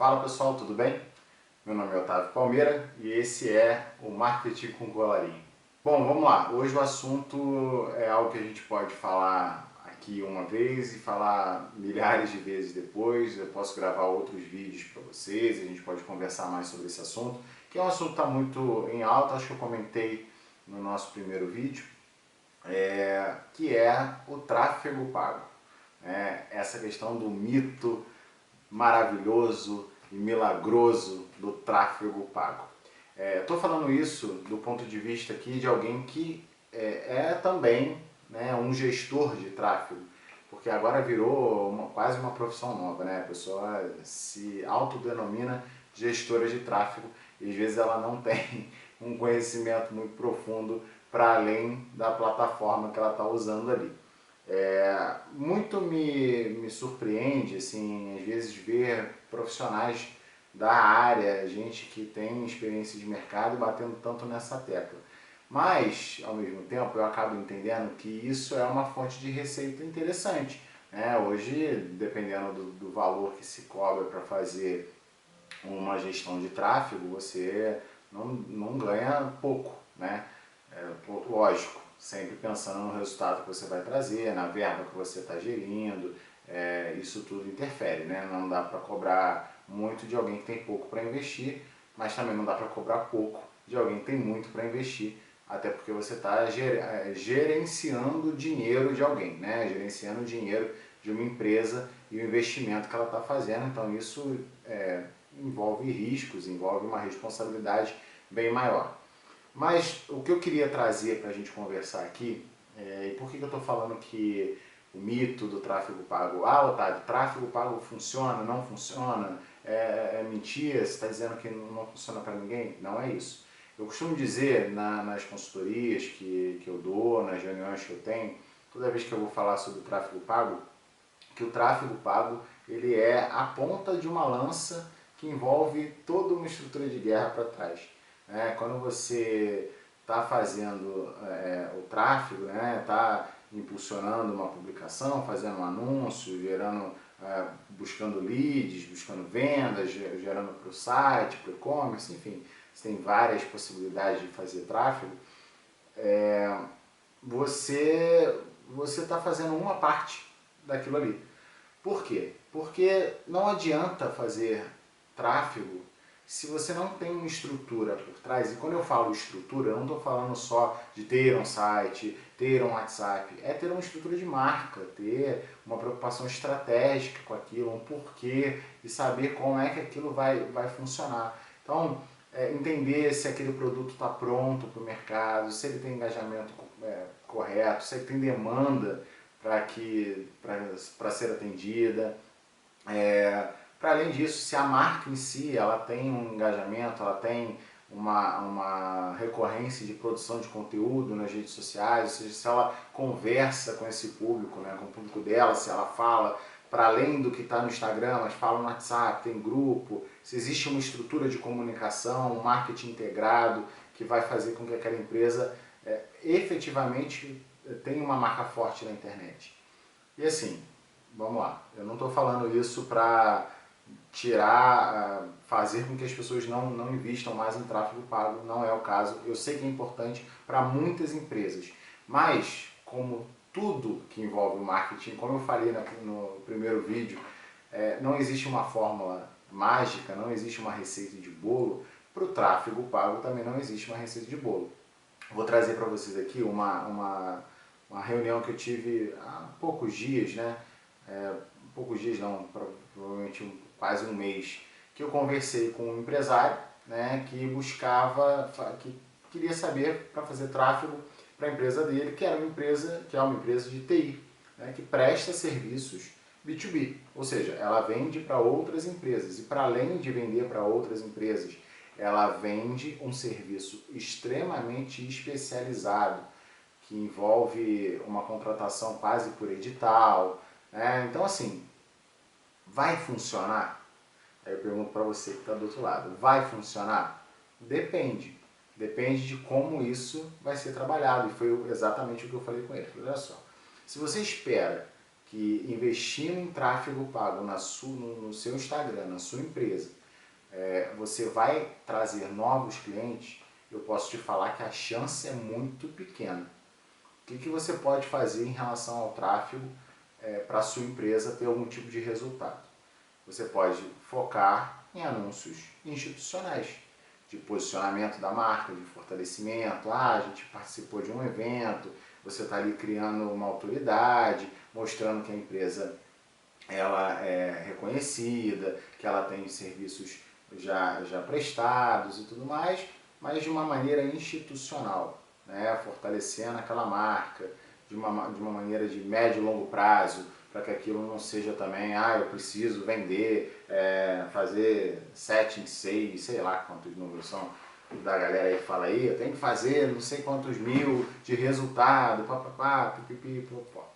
Fala pessoal, tudo bem? Meu nome é Otávio Palmeira e esse é o Marketing com Colarinho. Bom, vamos lá. Hoje o assunto é algo que a gente pode falar aqui uma vez e falar milhares de vezes depois. Eu posso gravar outros vídeos para vocês, a gente pode conversar mais sobre esse assunto, que é um assunto que está muito em alta, acho que eu comentei no nosso primeiro vídeo, que é o tráfego pago. Essa questão do mito maravilhoso e milagroso do tráfego pago. Estou falando isso do ponto de vista aqui de alguém que é também, né, um gestor de tráfego, porque agora virou quase uma profissão nova, né? A pessoa se autodenomina gestora de tráfego e às vezes ela não tem um conhecimento muito profundo para além da plataforma que ela está usando ali. Muito me surpreende, assim, às vezes ver profissionais da área, gente que tem experiência de mercado batendo tanto nessa tecla. Mas, ao mesmo tempo, eu acabo entendendo que isso é uma fonte de receita interessante. Hoje, dependendo do valor que se cobra para fazer uma gestão de tráfego, você não ganha pouco, né? Lógico, sempre pensando no resultado que você vai trazer, na verba que você está gerindo, isso tudo interfere, né? Não dá para cobrar muito de alguém que tem pouco para investir, mas também não dá para cobrar pouco de alguém que tem muito para investir, até porque você está gerenciando o dinheiro de alguém, né? Gerenciando o dinheiro de uma empresa e o investimento que ela está fazendo, então isso envolve riscos, envolve uma responsabilidade bem maior. Mas o que eu queria trazer para a gente conversar aqui, e por que eu estou falando que o mito do tráfego pago, Otávio, tráfego pago funciona, não funciona, é mentira, você está dizendo que não funciona para ninguém? Não é isso. Eu costumo dizer nas consultorias que eu dou, nas reuniões que eu tenho, toda vez que eu vou falar sobre o tráfego pago, que o tráfego pago ele é a ponta de uma lança que envolve toda uma estrutura de guerra para trás. Quando você está fazendo o tráfego, está impulsionando uma publicação, fazendo um anúncio, gerando, buscando leads, buscando vendas, gerando para o site, para o e-commerce, enfim, você tem várias possibilidades de fazer tráfego, você está fazendo uma parte daquilo ali. Por quê? Porque não adianta fazer tráfego se você não tem uma estrutura por trás. E quando eu falo estrutura, eu não estou falando só de ter um site, ter um WhatsApp, é ter uma estrutura de marca, ter uma preocupação estratégica com aquilo, um porquê e saber como é que aquilo vai funcionar. Então, entender se aquele produto está pronto para o mercado, se ele tem engajamento correto, se ele tem demanda para ser atendida. Para além disso, se a marca em si ela tem um engajamento, ela tem uma recorrência de produção de conteúdo nas redes sociais, ou seja, se ela conversa com esse público, com o público dela, se ela fala para além do que está no Instagram, mas fala no WhatsApp, tem grupo, se existe uma estrutura de comunicação, um marketing integrado que vai fazer com que aquela empresa efetivamente tenha uma marca forte na internet. E assim, vamos lá, eu não estou falando isso para fazer com que as pessoas não invistam mais em tráfego pago, não é o caso. Eu sei que é importante para muitas empresas, mas como tudo que envolve o marketing, como eu falei no primeiro vídeo, não existe uma fórmula mágica, não existe uma receita de bolo. Para o tráfego pago também não existe uma receita de bolo. Vou trazer para vocês aqui uma reunião que eu tive há poucos dias, poucos dias não, provavelmente quase um mês, que eu conversei com um empresário, que buscava, que queria saber para fazer tráfego para a empresa dele, que é uma empresa de TI, que presta serviços B2B, ou seja, ela vende para outras empresas e para além de vender para outras empresas, ela vende um serviço extremamente especializado, que envolve uma contratação quase por edital. Então assim, vai funcionar? Aí eu pergunto para você que está do outro lado, vai funcionar? Depende. Depende de como isso vai ser trabalhado. E foi exatamente o que eu falei com ele. Olha só, se você espera que investindo em tráfego pago no seu Instagram, na sua empresa, você vai trazer novos clientes, eu posso te falar que a chance é muito pequena. O que você pode fazer em relação ao tráfego para a sua empresa ter algum tipo de resultado? Você pode focar em anúncios institucionais, de posicionamento da marca, de fortalecimento. A gente participou de um evento, você está ali criando uma autoridade, mostrando que a empresa ela é reconhecida, que ela tem serviços já prestados e tudo mais, mas de uma maneira institucional, né? Fortalecendo aquela marca de uma maneira de médio e longo prazo, para que aquilo não seja também, eu preciso vender, fazer 7 em 6, sei lá quantos números são da galera aí que fala aí, eu tenho que fazer não sei quantos mil de resultado, papapá, pipipi, popó.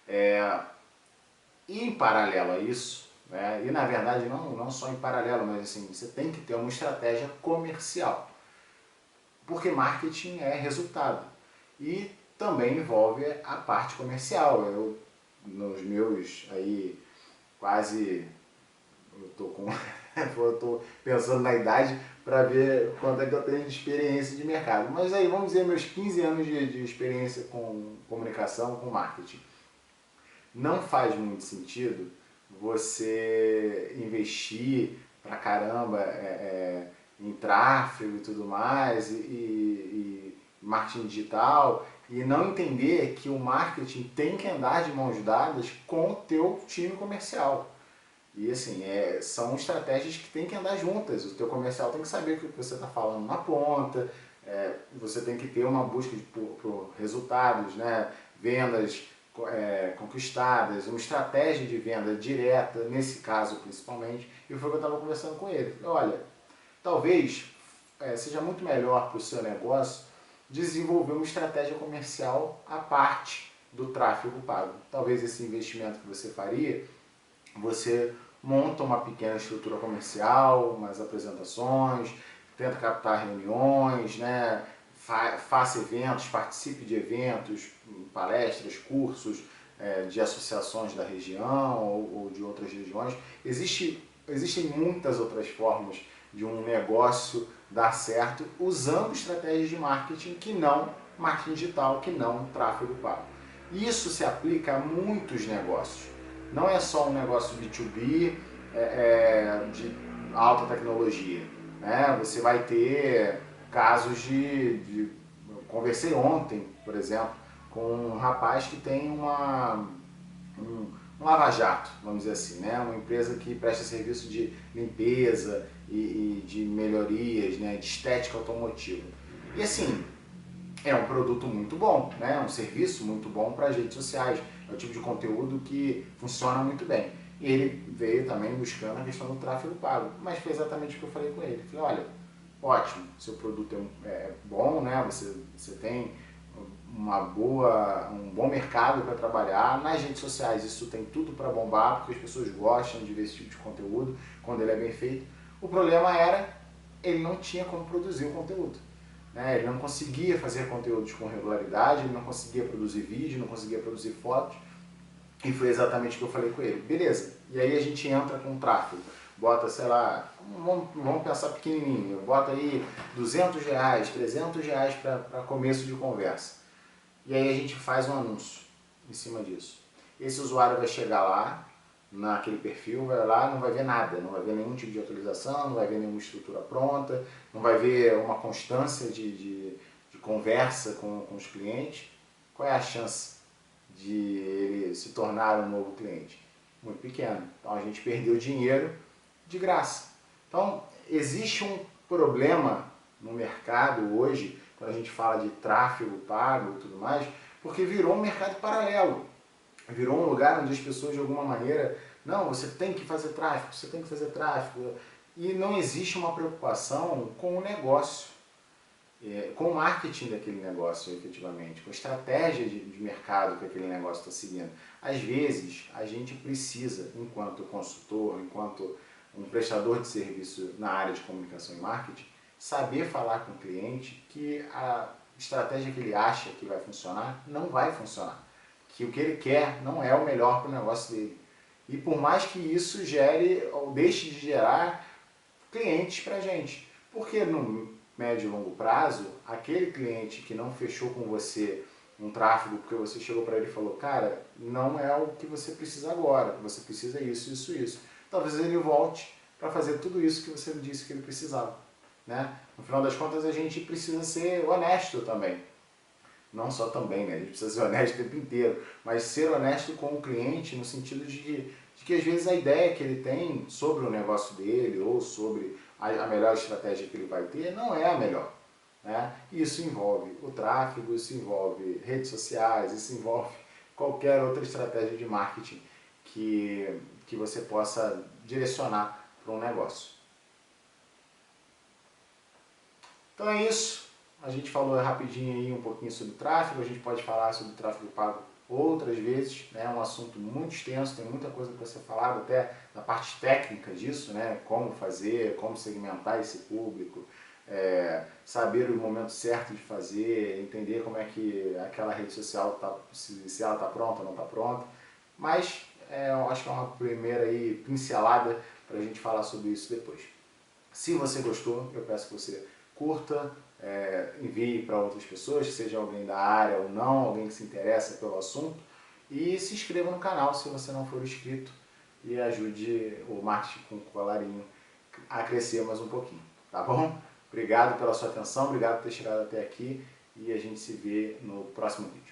E em paralelo a isso, né, e na verdade não só em paralelo, mas assim, você tem que ter uma estratégia comercial. Porque marketing é resultado. E também envolve a parte comercial. Eu, nos meus aí, quase, eu tô pensando na idade para ver quanto é que eu tenho de experiência de mercado. Mas aí, vamos dizer, meus 15 anos de experiência com comunicação, com marketing. Não faz muito sentido você investir pra caramba em tráfego e tudo mais, e marketing digital, e não entender que o marketing tem que andar de mãos dadas com o teu time comercial. E assim, são estratégias que tem que andar juntas. O teu comercial tem que saber o que você está falando na ponta, você tem que ter uma busca por resultados, né? Vendas conquistadas, uma estratégia de venda direta, nesse caso principalmente, e foi o que eu estava conversando com ele. Olha, talvez seja muito melhor para o seu negócio desenvolver uma estratégia comercial à parte do tráfego pago. Talvez esse investimento que você faria, você monta uma pequena estrutura comercial, umas apresentações, tenta captar reuniões, né? Faça eventos, participe de eventos, palestras, cursos de associações da região ou de outras regiões. Existem muitas outras formas de um negócio dar certo usando estratégias de marketing que não marketing digital, que não tráfego pago. Isso se aplica a muitos negócios. Não é só um negócio B2B de alta tecnologia. Né? Você vai ter casos eu conversei ontem, por exemplo, com um rapaz que tem um lava-jato, vamos dizer assim, né? Uma empresa que presta serviço de limpeza e de melhorias, né? De estética automotiva. E assim, é um produto muito bom, né? Um serviço muito bom para as redes sociais. É o tipo de conteúdo que funciona muito bem. E ele veio também buscando a questão do tráfego pago. Mas foi exatamente o que eu falei com ele. Eu falei, olha, ótimo, seu produto é bom, né? Você tem um bom mercado para trabalhar. Nas redes sociais isso tem tudo para bombar, porque as pessoas gostam de ver esse tipo de conteúdo, quando ele é bem feito. O problema era, ele não tinha como produzir o conteúdo. Né? Ele não conseguia fazer conteúdos com regularidade, ele não conseguia produzir vídeo, não conseguia produzir fotos. E foi exatamente o que eu falei com ele. Beleza, e aí a gente entra com tráfego. Bota, sei lá, vamos pensar pequenininho, bota aí R$200, R$300 para começo de conversa. E aí a gente faz um anúncio em cima disso. Esse usuário vai chegar lá, naquele perfil, vai lá, não vai ver nada, não vai ver nenhum tipo de atualização, não vai ver nenhuma estrutura pronta, não vai ver uma constância de conversa com os clientes. Qual é a chance de ele se tornar um novo cliente? Muito pequeno. Então a gente perdeu dinheiro de graça. Então existe um problema no mercado hoje, quando a gente fala de tráfego pago e tudo mais, porque virou um mercado paralelo. Virou um lugar onde as pessoas de alguma maneira, não, você tem que fazer tráfego, você tem que fazer tráfego. E não existe uma preocupação com o negócio, com o marketing daquele negócio efetivamente, com a estratégia de mercado que aquele negócio está seguindo. Às vezes a gente precisa, enquanto consultor, enquanto um prestador de serviço na área de comunicação e marketing, saber falar com o cliente que a estratégia que ele acha que vai funcionar não vai funcionar. que o que ele quer não é o melhor para o negócio dele. E por mais que isso gere ou deixe de gerar clientes para a gente. Porque no médio e longo prazo, aquele cliente que não fechou com você um tráfego porque você chegou para ele e falou, cara, não é o que você precisa agora, você precisa isso, isso, isso. Talvez ele volte para fazer tudo isso que você disse que ele precisava. Né? No final das contas, a gente precisa ser honesto também. Não só também, né? A gente precisa ser honesto o tempo inteiro, mas ser honesto com o cliente no sentido de que às vezes a ideia que ele tem sobre o negócio dele ou sobre a melhor estratégia que ele vai ter não é a melhor. Né? Isso envolve o tráfego, isso envolve redes sociais, isso envolve qualquer outra estratégia de marketing que você possa direcionar para um negócio. Então é isso. A gente falou rapidinho aí um pouquinho sobre tráfego, a gente pode falar sobre tráfego pago outras vezes, né? É um assunto muito extenso, tem muita coisa para ser falado, até na parte técnica disso, né? Como fazer, como segmentar esse público, saber o momento certo de fazer, entender como é que aquela rede social tá, se ela está pronta ou não está pronta. Mas eu acho que é uma primeira aí pincelada para a gente falar sobre isso depois. Se você gostou, eu peço que você curta, envie para outras pessoas, que seja alguém da área ou não, alguém que se interessa pelo assunto, e se inscreva no canal se você não for inscrito e ajude o Marketing com Colarinho a crescer mais um pouquinho, tá bom? Obrigado pela sua atenção, obrigado por ter chegado até aqui e a gente se vê no próximo vídeo.